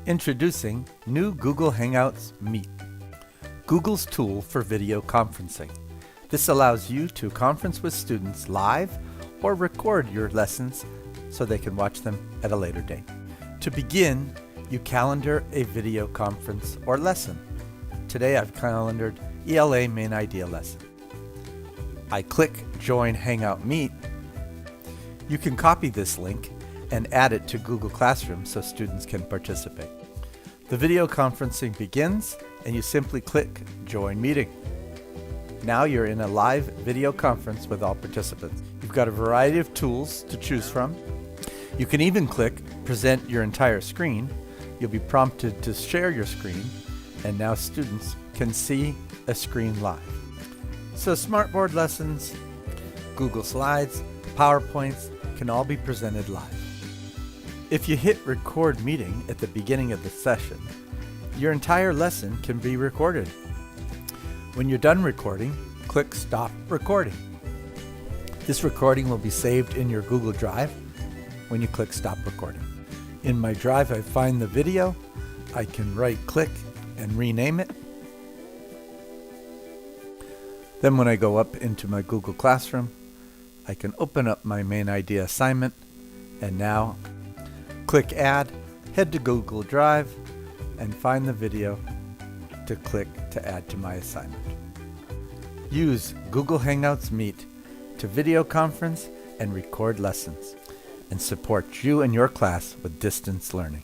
Introducing new Google Hangouts Meet, Google's tool for video conferencing. This allows you to conference with students live or record your lessons so they can watch them at a later date. To begin, you calendar a video conference or lesson. Today I've calendared ELA Main Idea lesson. I click Join Hangout Meet. You can copy this link and add it to Google Classroom so students can participate. The video conferencing begins and you simply click Join Meeting. Now you're in a live video conference with all participants. You've got a variety of tools to choose from. You can even click Present your entire screen. You'll be prompted to share your screen, and now students can see a screen live. So Smartboard lessons, Google Slides, PowerPoints can all be presented live. If you hit Record Meeting at the beginning of the session, your entire lesson can be recorded. When you're done recording, click Stop Recording. This recording will be saved in your Google Drive when you click Stop Recording. In my Drive, I find the video. I can right-click and rename it. Then when I go up into my Google Classroom, I can open up my Main Idea assignment, and now click Add, head to Google Drive, and find the video to click to add to my assignment. Use Google Hangouts Meet to video conference and record lessons, and support you and your class with distance learning.